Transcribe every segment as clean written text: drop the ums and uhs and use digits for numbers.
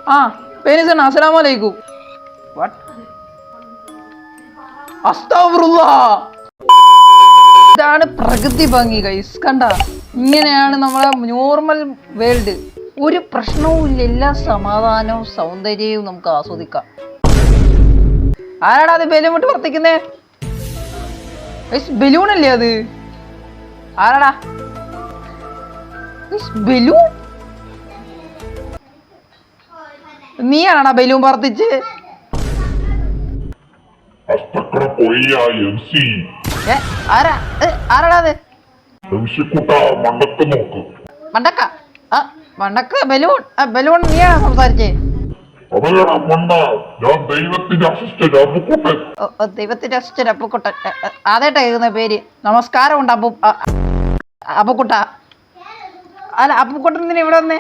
ആ പേനിസൺ അസ്സലാമു അലൈക്കും. വാട്ട്? അസ്തഗ്ഫിറുല്ലാഹ്. ഇതാണ് പ്രകൃതി ഭംഗി ഗൈസ്. കണ്ട, ഇങ്ങനെയാണ് നമ്മളെ നോർമൽ വേൾഡ്. ഒരു പ്രശ്നവും ഇല്ല, എല്ലാ സമാധാനവും സൗന്ദര്യവും നമുക്ക് ആസ്വദിക്കാം. ആരാടാ അത് ബലൂൺ വിട്ട് വർത്തിക്കുന്നേ? ബലൂൺ അല്ലേ അത്? ആരാടാ ബലൂൺ? നീയാണാ ബലൂൺ വർത്തിച്ച്? ആരാടാ അത്? മണ്ടക്ക? മണ്ടക്ക ബലൂൺ? ബലൂൺ നീയാണോ സംസാരിച്ചേ? ദൈവത്തിന്റെ അസിസ്റ്റന്റ് അപ്പുക്കുട്ടൻ. ആദ്യമായിട്ടാ കേൾക്കുന്ന പേര്. നമസ്കാരം ഉണ്ട് അപ്പുക്കുട്ട. അല്ല, അപ്പുക്കുട്ടൻ എന്തിനാ ഇവിടെ വന്നേ?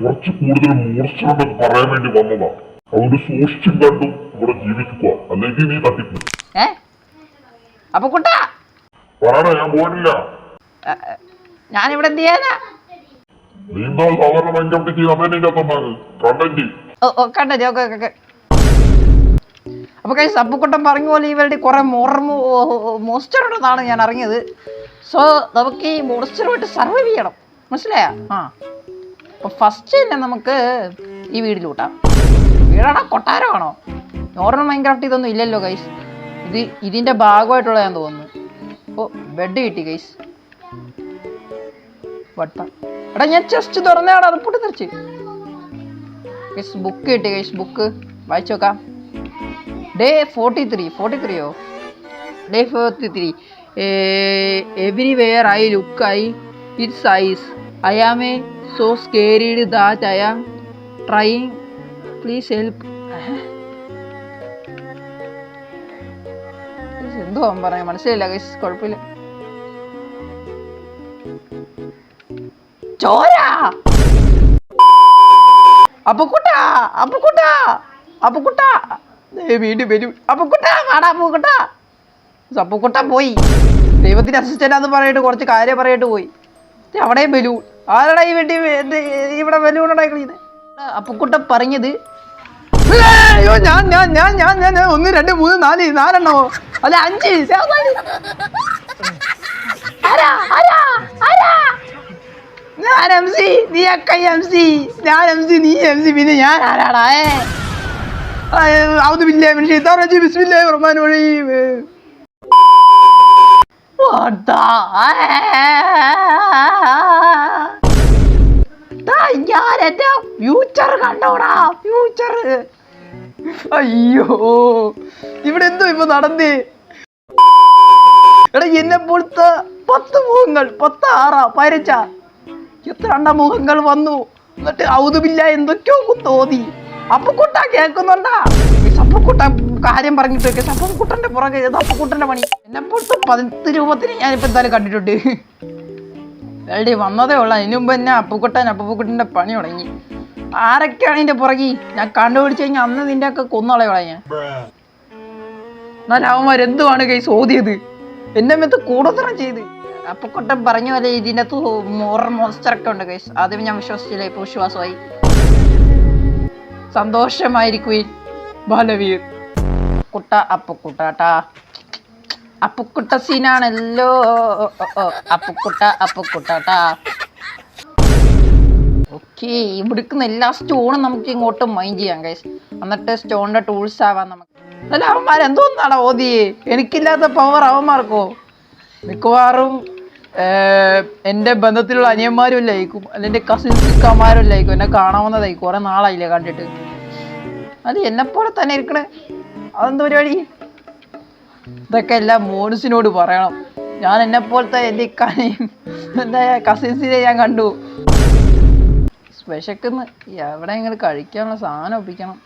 കുറച്ച് കൂടുതൽ മൂർച്ചയുണ്ടെന്ന് പറയാൻ വേണ്ടി വന്നതാ. അതുകൊണ്ട് സൂക്ഷിച്ചും കണ്ടും ഇവിടെ ജീവിക്കുക, അല്ലെങ്കിൽ നീ തട്ടിപ്പോ. അപ്പുക്കുട്ട പറയണ, ഞാൻ പോയിട്ടില്ല. ഞാനിവിടെ എന്ത് ചെയ്യാനാ? നീന്താ സാധാരണ ഭയങ്കര കണ്ടന്റ്. അപ്പൊ കഴിച്ച് അപ്പുക്കുട്ടൻ പറഞ്ഞ പോലെ ഇവരുടെ കുറെ മോസ്റ്റർ ഉണ്ടെന്നാണ് ഞാൻ അറിഞ്ഞത്. സോ നമുക്ക് ഈ മോസ്റ്ററുമായിട്ട് സർവൈവ് ചെയ്യണം, മനസ്സിലായ? അപ്പൊ ഫസ്റ്റ് തന്നെ നമുക്ക് ഈ വീടിലൂട്ടാം. വീടാണോ കൊട്ടാരമാണോ? നോർമൽ മൈൻക്രാഫ്റ്റ് ഇതൊന്നും ഇല്ലല്ലോ ഗൈസ്. ഇതിന്റെ ഭാഗമായിട്ടുള്ളതാന്ന് തോന്നുന്നു. ഓ, ബെഡ് കിട്ടി ഗൈസ്. എടാ ഞാൻ ചെസ്റ്റ് തുറന്നാണ് അത് പൊട്ടിത്തെറിച്ച്. ബുക്ക് കിട്ടി ഗൈസ്. ബുക്ക് വായിച്ചു നോക്കാം. Day 43 day 43. Everywhere I look it's ice. I am so scared that I am trying. Please help. എന്തോ പറയാ മനസ്സിലായില്ല ഗൈസ്. കുഴപ്പമില്ല. ചോര. അപ്പുക്കുട്ടാ വീണ്ടും വരും. അപ്പുക്കുട്ട പോയി. ദൈവത്തിന്റെ അസിസ്റ്റന്റാന്ന് പറഞ്ഞിട്ട് കുറച്ച് കാര്യം പറയിട്ട് പോയി. അവിടെയും ബലൂൺ. ആരടാ ഈ വീട്ടിൽ ഇവിടെ ബലൂൺ ഉണ്ടാക്കുന്നത്? അപ്പുക്കുട്ട പറഞ്ഞത് ഞാൻ 1 2 3 4 അല്ല 5. ഞാൻ MC, നീ അക്ക MC. ഞാൻ MC, നീ MC, പിന്നെ ഞാൻ ആരാടാ? ഞാൻ എന്റെ ഫ്യൂച്ചർ കണ്ടോടാ, ഫ്യൂച്ചർ. അയ്യോ, ഇവിടെ എന്തോ ഇപ്പൊ നടന്നേ? എടാ, എന്നെ പോലത്തെ 10 മുഖങ്ങൾ, 10 6 15 എത്ര മുഖങ്ങൾ വന്നു. എന്നിട്ട് ഔദുബില്ല എന്തൊക്കെയോ തോന്നി. അപ്പുക്കുട്ട കേൾക്കുന്നുണ്ടാ? അപ്പുക്കുട്ട കാര്യം പറഞ്ഞിട്ട് അപ്പുക്കുട്ടന്റെ പുറകെ അപ്പുക്കുട്ടന്റെ പണി. എന്നെ പോലത്തെ 10 രൂപത്തിന് ഞാനിപ്പോ എന്തായാലും കണ്ടിട്ടുണ്ട്. എൽഡി വന്നതേ ഉള്ള. അതിന് മുമ്പ് തന്നെ അപ്പുക്കുട്ടന്റെ പണി തുടങ്ങി. ആരൊക്കെയാണ് ഇതിന്റെ പുറകെ? ഞാൻ കണ്ടുപിടിച്ച് കഴിഞ്ഞാൽ അന്ന് നിന്റെ ഒക്കെ കൊന്നുകളയോളാം ഞാൻ. എന്നാൽ അവന്മാരെന്തുവാണ് കൈസ് ഓതിയത്? എന്നെ മെത്ത് കൂടുതലും ചെയ്ത്. അപ്പുക്കുട്ടൻ പറഞ്ഞ പോലെ ഇതിനകത്ത് മോൺസ്റ്ററൊക്കെ ഉണ്ട് കൈസ്. ആദ്യം ഞാൻ വിശ്വസിച്ചില്ല, ഇപ്പൊ വിശ്വാസമായി. സന്തോഷമായിരിക്കും ബാലവീർ. അപ്പുക്കുട്ടാ അപ്പുക്കുട്ട സീനാണല്ലോ. അപ്പുക്കുട്ടാ. ഓക്കെ, ഇവിടുന്ന് എല്ലാ സ്റ്റോണും നമുക്ക് ഇങ്ങോട്ട് മൈൻഡ് ചെയ്യാം ഗൈസ്. എന്നിട്ട് സ്റ്റോണിന്റെ ടൂൾസ് ആവാൻ നമുക്ക്. അല്ല, അവന്മാരെന്തോന്നാണ് ഓതിയേ? എനിക്കില്ലാത്ത പവർ അവന്മാർക്കോ? മിക്കവാറും എൻ്റെ ബന്ധത്തിലുള്ള അനിയന്മാരും ഇല്ലായിരിക്കും, അല്ലെങ്കിൽ കസിൻസ് ഇക്കമാരും ഇല്ലായിരിക്കും. എന്നെ കാണാവുന്നതായിരിക്കും. കുറെ നാളായില്ലേ കണ്ടിട്ട്. അത് എന്നെപ്പോലെ തന്നെ ഇരിക്കണേ. അതെന്ത് പരിപാടി? ഇതൊക്കെ എല്ലാം മോഡ്സിനോട് പറയണം. ഞാൻ എന്നെപ്പോലത്തെ എൻ്റെ ഇക്കാനെയും എൻ്റെ കസിൻസിനെ ഞാൻ കണ്ടു. വിശക്കുന്ന്. എവിടെയെങ്കിലും കഴിക്കാനുള്ള സാധനം ഒപ്പിക്കണം.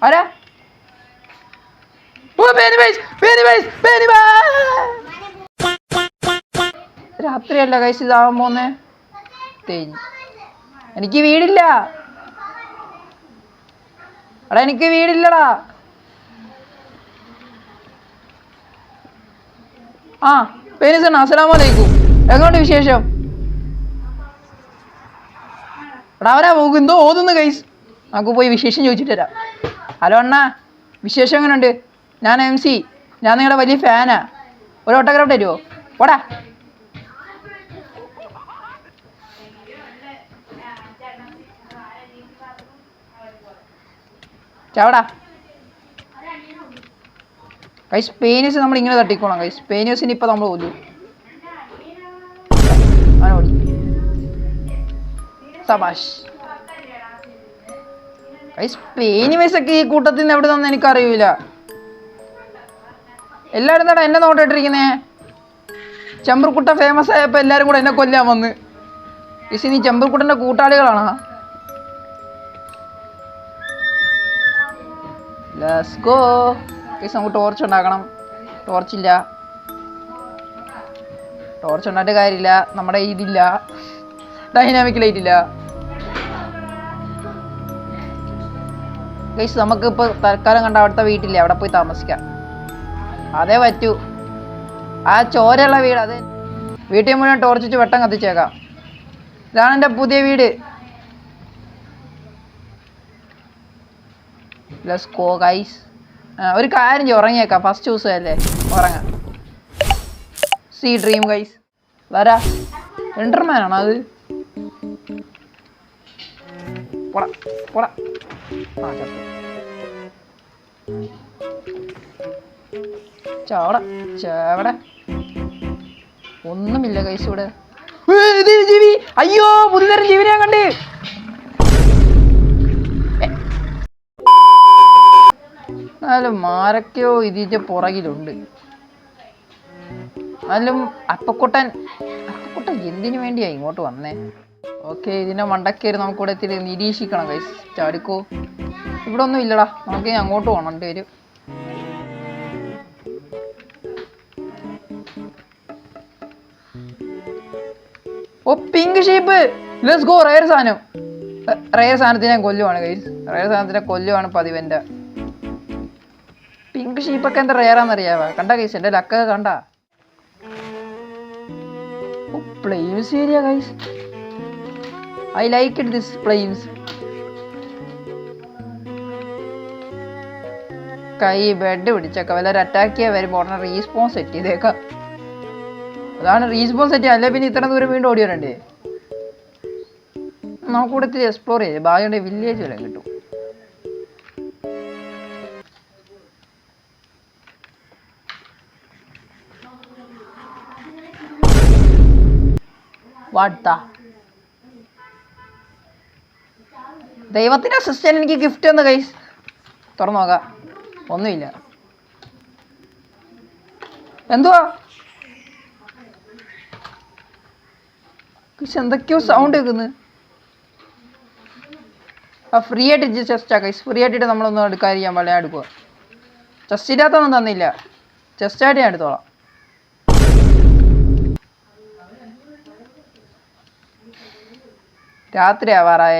ആരാ? രാത്രിയല്ല കഴിച്ച് ഇതാവാൻ പോന്നേ. എനിക്ക് വീടില്ല. എടാ, എനിക്ക് വീടില്ലടാ. പേനിസൺ അസ്സലാമു അലൈക്കും. എങ്ങോട്ട് വിശേഷം? എടാ അവരാ എന്തോ ഓതുന്നു ഗൈസ്. നമുക്ക് പോയി വിശേഷം ചോദിച്ചിട്ട് തരാം. ഹലോ അണ്ണാ, വിശേഷം എങ്ങനെയുണ്ട്? ഞാൻ MC, ഞാൻ നിങ്ങളുടെ വലിയ ഫാനാ. ഒരു ഓട്ടോഗ്രാഫ് തരുമോ? ഓടാ. ചാവടാ ഗൈസ്. പേനീസ് നമ്മൾ ഇങ്ങനെ തട്ടിക്കോളാം ഗൈസ്. പേനീസിന് ഇപ്പം നമ്മൾ ഓതു. അവനോടി സബാഷ് ഗൈസ്. പേനിമേസൊക്കെ ഈ കൂട്ടത്തിൽ നിന്ന് എവിടെ നിന്ന് എനിക്കറിയൂല. എല്ലാവരും എന്താടാ എന്നെ നോട്ടിട്ടിരിക്കുന്നേ? ചെമ്പർക്കുട്ട ഫേമസ് ആയപ്പോൾ എല്ലാവരും കൂടെ എന്നെ കൊല്ലാൻ വന്ന്. ഗൈസ് നീ ചെമ്പർക്കുട്ടൻ്റെ കൂട്ടാളികളാണോ? Let's go guys. നമുക്ക് ടോർച്ച് ഉണ്ടാക്കണം. ടോർച്ചില്ല. ടോർച്ച് ഉണ്ടായിട്ട് കാര്യമില്ല, നമ്മുടെ ഇതില്ല, ഡൈനാമിക് ലൈറ്റ് ഇല്ല ഗൈസ്. നമുക്കിപ്പോൾ തൽക്കാലം കണ്ട അവിടുത്തെ വീട്ടില്ലേ, അവിടെ പോയി താമസിക്കാം. അതേ പറ്റൂ. ആ ചോരയുള്ള വീട്, അത് വീട്ടിൽ മുഴുവൻ ടോർച്ചിച്ച് വെട്ടം കത്തിച്ചേക്കാം. ഇതാണ് എൻ്റെ പുതിയ വീട്. Let's go guys. ഒരു കാര്യം ചെയ്യും, ഉറങ്ങിയേക്കാം. ഫസ്റ്റ് ദിവസം അല്ലേ, ഉറങ്ങാം. Sweet dream guys. വരാ. എൻഡർമാനാണോ അത്? പോടാ പോടാ. ആ ചത്തു. ചാവട ചാവട. ഒന്നുമില്ല ഗൈസ് ഇവിടെ. ജീവി. അയ്യോ, പുതിയതരം ജീവിനെ ഞാൻ കണ്ട്. എന്നാലും മാരൊക്കെയോ ഇതിൻ്റെ പുറകിലുണ്ട്. എന്നാലും അപ്പക്കുട്ടൻ എന്തിനു വേണ്ടിയാ ഇങ്ങോട്ട് വന്നേ? ഓക്കെ, ഇതിൻ്റെ മണ്ടക്കേറി നമുക്കിവിടെ എത്തി നിരീക്ഷിക്കണം ഗൈസ്. ചാടിക്കോ. ഇവിടെ ഒന്നും ഇല്ലടാ, നമുക്ക് അങ്ങോട്ട് പോകേണ്ടി വരും. Oh pink sheep. Let's go. Rare സാധനം. റയർ സാധനത്തിനെ ഞാൻ കൊല്ലുവാണ് ഗൈസ്. റയർ സാധനത്തിനെ കൊല്ലുവാണ് പതിവെൻ്റെ. പിങ്ക് ഷീപ്പൊക്കെ എന്താ റയറാന്നറിയാവാ? കണ്ട ഗൈസ്, എൻ്റെ ലക്കൊക്കെ കണ്ട. Flames area guys. I like it this flames. കൈ ബെഡ് പിടിച്ചേക്കാം. വല്ലവരും അറ്റാക്ക് ചെയ്യാൻ വരുമ്പോൾ ഉടനെ റീസ്പോൺ സെറ്റ് ചെയ്തേക്കാം. അതാണ് റീസ്പോൺ സെറ്റ് ചെയ്യുക. അല്ലെ പിന്നെ ഇത്ര ദൂരം വീണ്ടും ഓടി വരണ്ടേ? നമുക്കിവിടെ ഇത്തിരി എക്സ്പ്ലോർ ചെയ്യാം. ബാഗിയുടെ വില്ലേജ് വരെ കിട്ടും. ദൈവത്തിന്റെ അസിസ്റ്റന്റ് എനിക്ക് ഗിഫ്റ്റ് തന്നു ഗൈസ്. തുറന്നു നോക്കാം. ഒന്നുമില്ല. എന്തുവാ എന്തൊക്കെയോ സൗണ്ട് കേൾക്കുന്നു. ആ ഫ്രീ ആയിട്ട് ചെസ്റ്റാ ഗൈസ്. ഫ്രീ ആയിട്ട് നമ്മളൊന്നും എടുക്കാൻ ചെയ്യാൻ പാടില്ല. ഞാൻ എടുക്കുക. ചെസ്റ്റിനകത്തൊന്നും തന്നില്ല. ചെസ്റ്റായിട്ട് ഞാൻ എടുത്തോളാം. രാത്രി ആവാറായ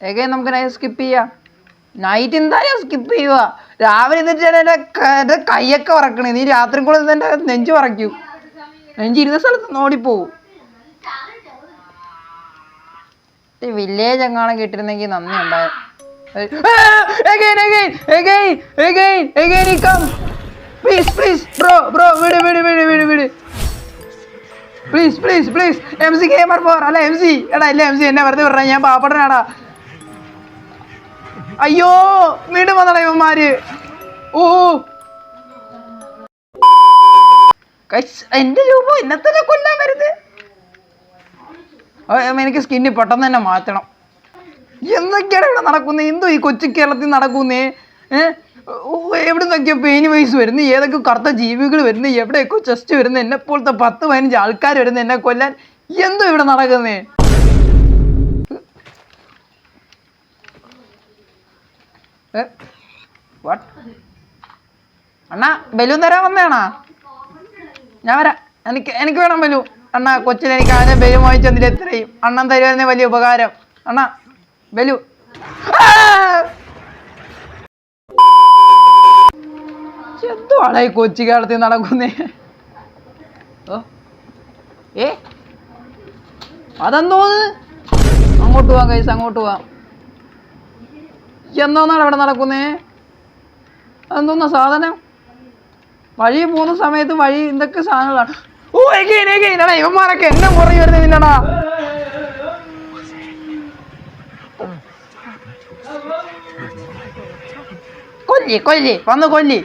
എഗൈൻ നമുക്ക് നൈറ്റ് സ്കിപ്പ് ചെയ്യാം. നൈറ്റ് എന്തായാലും സ്കിപ്പ് ചെയ്യുക. രാവിലെ എന്നിട്ട് എൻ്റെ കൈയൊക്കെ വറക്കണേ. നീ രാത്രി കൂടെ എൻ്റെ നെഞ്ച് വറയ്ക്കും. നെഞ്ചിരുന്ന സ്ഥലത്ത് ഓടിപ്പോവും. വില്ലേജ് എങ്ങാനും കിട്ടിയിരുന്നെങ്കിൽ നന്ദി ഉണ്ടായ. പ്ലീസ് MC ഗെയിമർ 4 അല്ല MC. എടാ ഇല്ല MC, എന്നെ വെറുതെ പറഞ്ഞ. ഞാൻ പാപ്പടനാടാ. അയ്യോ, വീണ്ടും വന്നടാ ഇവന്മാര്. ഓ എന്റെ രൂപം ഇന്നത്തെ കൊല്ലാൻ വരുന്നത്. എനിക്ക് സ്കിന്ന് പെട്ടെന്ന് തന്നെ മാറ്റണം. എന്തൊക്കെയാണ് ഇവിടെ നടക്കുന്നത്? എന്തോ ഈ കൊച്ചു കേരളത്തിൽ നടക്കുന്നേ? എവിടെ നിന്നൊക്കെയോ പെയിന് വൈസ് വരുന്നു. ഏതൊക്കെ കറുത്ത ജീവികൾ വരുന്നു. എവിടെയൊക്കെ ചെസ്റ്റ് വരുന്നു. എന്നെപ്പോലത്തെ 10-15 ആൾക്കാർ വരുന്നു എന്നെ കൊല്ലാൻ. എന്തോ ഇവിടെ നടക്കുന്നേ? അണ്ണാ ബലൂൺ തരാൻ വന്നേണാ? ഞാൻ വരാം. എനിക്ക് വേണം ബലൂൺ. അണ്ണാ കൊച്ചിൽ എനിക്ക് ആദ്യം ബലൂൺ വാങ്ങിച്ചു തന്നില്ല. എത്രയും അണ്ണൻ തരുവായിരുന്നേ വലിയ ഉപകാരം. അണ്ണാ ബലൂൺ. എന്തുവാണ് ഈ കൊച്ചു കാലത്തിൽ നടക്കുന്നേ? അതെന്തോന്ന്? അങ്ങോട്ട് പോവാം കൈസ്, അങ്ങോട്ട് പോവാം. എന്തോന്നാണ് അവിടെ നടക്കുന്നേ? അതെന്തോന്നാ സാധനം? വഴി പോകുന്ന സമയത്ത് വഴി എന്തൊക്കെ സാധനങ്ങളാണ്. ഓ എടാ ഇവന്മാരൊക്കെ എന്നെ മുറങ്ങി വരുന്നതിനാടാ. കൊല്ലി വന്ന് കൊല്ലി.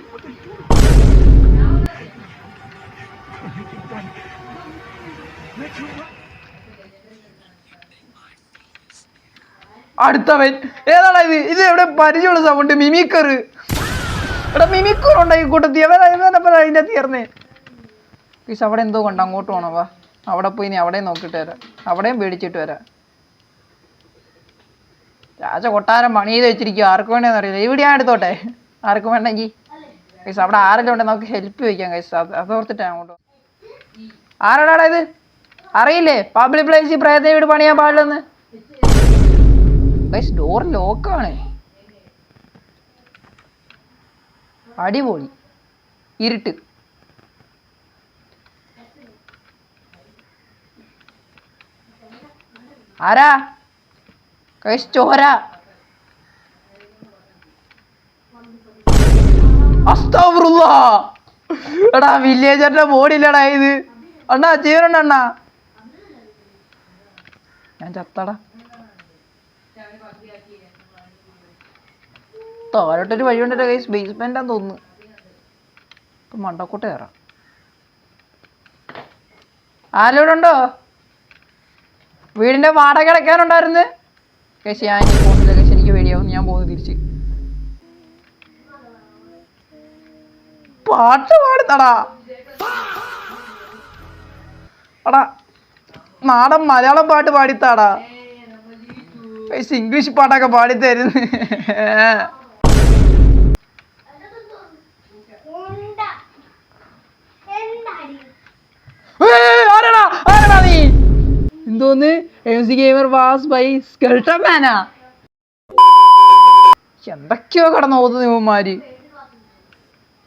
അടുത്തവൻ ഏതാടാ ഇത്? ഇത് എവിടെ പരിചയമുള്ള സൗണ്ട്? മിമിക്കർ. എടാ മിമിക്കർ ഉണ്ടോ ഈ കൂട്ടത്തിൽ? അതിൻ്റെ തീർന്നേ. പീസ് അവിടെ എന്തോ കൊണ്ട് അങ്ങോട്ട് പോകണോ? വാ അവിടെ പോയി നീ അവിടെയും നോക്കിയിട്ട് വരാം, അവിടെയും പേടിച്ചിട്ട് വരാം. രാജ കൊട്ടാരം പണി ചെയ്ത് വെച്ചിരിക്കും. ആർക്കും വേണ്ടതെന്ന് അറിയില്ല. ഇവിടെ ഞാൻ എടുത്തോട്ടെ, ആർക്കും വേണ്ടെങ്കിൽ. കൈസ് അവിടെ ആരെല്ലാം ഉണ്ടെങ്കിൽ നമുക്ക് ഹെൽപ്പ് വയ്ക്കാം കൈസ്. അതോർത്തിട്ടാണ് അങ്ങോട്ട്. ആരാടാ ഇത്? അറിയില്ലേ പബ്ലിക് പ്ലേസിൽ പ്രയത്നം വീട് പണിയാൻ പാടില്ലെന്ന്? ഗൈസ് ഡോർ ലോക്കാണ്. അടിപൊളി. ഇരുട്ട്. ആരാ? ഗൈസ് ചോര. അസ്തഗ്ഫിറുല്ലാഹ്. എടാ വില്ലേജറിന്റെ ബോഡിയില്ലടാ ഇത്. അണ്ണാ ജീവനുണ്ട് അണ്ണാ. ഞാൻ ചത്തടാ. താഴോട്ടൊരു വഴി ഉണ്ടല്ലോ ഗൈസ്, ബേസ്മെന്റാന്ന് തോന്നുന്നു. ഇപ്പൊ മണ്ടക്കോട്ട് കയറാം. ആരോടെ ഉണ്ടോ? വീടിന്റെ വാടക അടയ്ക്കാനുണ്ടായിരുന്നു ഗൈസ്. ഞാൻ പോകുന്നില്ല ഗൈസ്, എനിക്ക് പേടിയാവും. ഞാൻ പോകുന്നു തിരിച്ച്. പാട്ട് പാടുന്നടാ. അടാ നാടൻ മലയാളം പാട്ട് പാടിത്താടാ ഗൈസ്. ഇംഗ്ലീഷ് പാട്ടൊക്കെ പാടിത്തരുന്നു. എന്തോന്ന്? MC gamer was by skeleton മാനാ. എന്തൊക്കെയോ കടന്നു പോകുന്നു ഇവന്മാര്.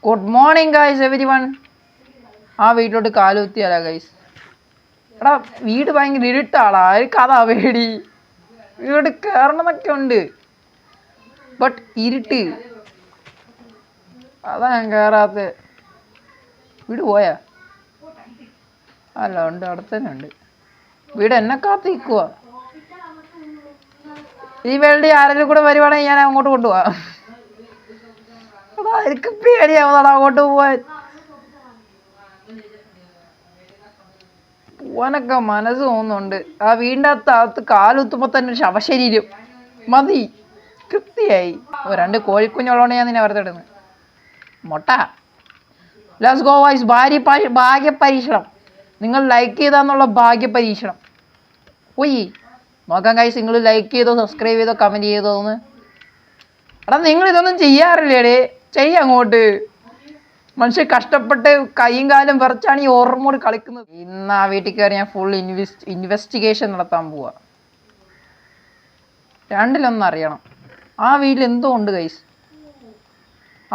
Good morning guys everyone. ആ വീട്ടിലോട്ട് കാലുകുത്തിയാലാ ഗൈസ്. എടാ വീട് ഭയങ്കര ഇരുട്ടാടാ. കഥാ പേടി. വീട് കയറണമെന്നൊക്കെ ഉണ്ട്, ബട്ട് ഇരുട്ട്. അതാ ഞാൻ കയറാത്ത. വീട് പോയാ? അല്ല ഉണ്ട്, അവിടെ തന്നെ ഉണ്ട്. വീട് എന്നെ കാത്ത് നിൽക്കുക. ഈ വേൾഡ് ആരെങ്കിലും കൂടെ വരുവാണെങ്കിൽ ഞാൻ അങ്ങോട്ട് കൊണ്ടുപോവാം. എടാ എനിക്ക് പേടിയാവുന്നടാ അങ്ങോട്ട് പോവാൻ. പോവാനൊക്കെ മനസ്സ് തോന്നുന്നുണ്ട്. ആ വീടിൻ്റെ അകത്ത് കാലുത്തുമ്പോൾ തന്നെ ഒരു ശവശരീരം മതി. കൃത്യമായി. 2 കോഴിക്കുഞ്ഞുള്ളതുകൊണ്ട് ഞാൻ നിന്നെ വെറുതെ ഇടുന്നത്. മൊട്ട. Let's go guys. ഭാഗ്യപരീക്ഷണം. നിങ്ങൾ ലൈക്ക് ചെയ്താന്നുള്ള ഭാഗ്യപരീക്ഷണം. പോയി നോക്കാം ഗൈസ്. നിങ്ങൾ ലൈക്ക് ചെയ്തോ, സബ്സ്ക്രൈബ് ചെയ്തോ, കമൻറ്റ് ചെയ്തോ എന്ന്. എടാ നിങ്ങൾ ഇതൊന്നും ചെയ്യാറില്ലേടേ? അങ്ങോട്ട്. മനുഷ്യൻ കഷ്ടപ്പെട്ട് കൈയും കാലും വിറച്ചാണ് ഈ ഓർമ്മോട് കളിക്കുന്നത്. ഇന്ന് ആ വീട്ടിൽ കയറി ഞാൻ ഫുൾ ഇൻവെസ്റ്റിഗേഷൻ നടത്താൻ പോവാ. 2-1 അറിയണം. ആ വീട്ടിൽ എന്തോ ഉണ്ട് ഗൈസ്.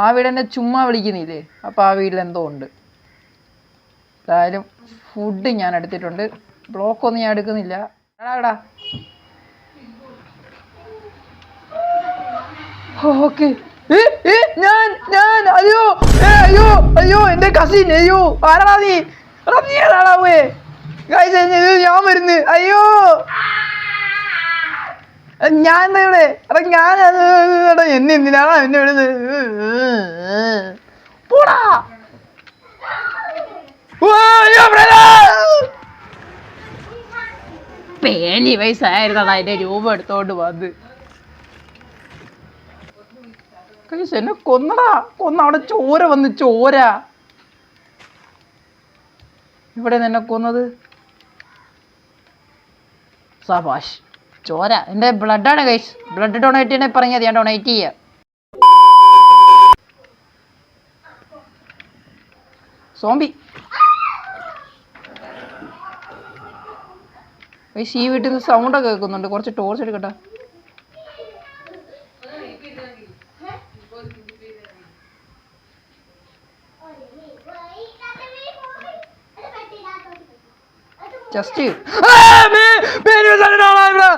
ആ വീട് എന്നെ ചുമ്മാ വിളിക്കുന്നില്ലേ? അപ്പോൾ ആ വീട്ടിൽ എന്തോ ഉണ്ട്. എന്തായാലും ഫുഡ് ഞാൻ എടുത്തിട്ടുണ്ട്. ബ്ലോക്കൊന്നും ഞാൻ എടുക്കുന്നില്ല. എടാ ഓക്കെ. ഞാൻ അയ്യോ എന്റെ കസിൻ. അയ്യോ ആരാടാ നീ? എടാ നീ ഏതാടാ പോയെ? ഞാൻ വരുന്നു. അയ്യോ ഞാൻ എന്താ ഇവിടെ? എടാ ഞാൻ എന്നെ എന്തിനാണോ എന്നെ വിടുന്നത്? പോടാ. പേലി വയസ്സായിരുന്നടാ എന്റെ രൂപ എടുത്തോണ്ട് വന്ന്. എന്നെ കൊന്നടാ. അവിടെ ചോര വന്ന്. ചോര ഇവിടെ എന്നെ കൊന്നത്. സബാഷ്. ചോര എൻ്റെ ബ്ലഡാണ് ഗൈസ്. ബ്ലഡ് ഡൊണേറ്റ് ചെയ്യണേ പറഞ്ഞാൽ ഞാൻ ഡൊണേറ്റ് ചെയ്യാം. Zombie guys. ഈ വീട്ടിൽ നിന്ന് സൗണ്ടൊക്കെ കേൾക്കുന്നുണ്ട്. കുറച്ച് ടോർച്ച് എടുക്കട്ടെ. ജസ്റ്റ് പേര് വെച്ചാണ് ആളാ ഇവിടെ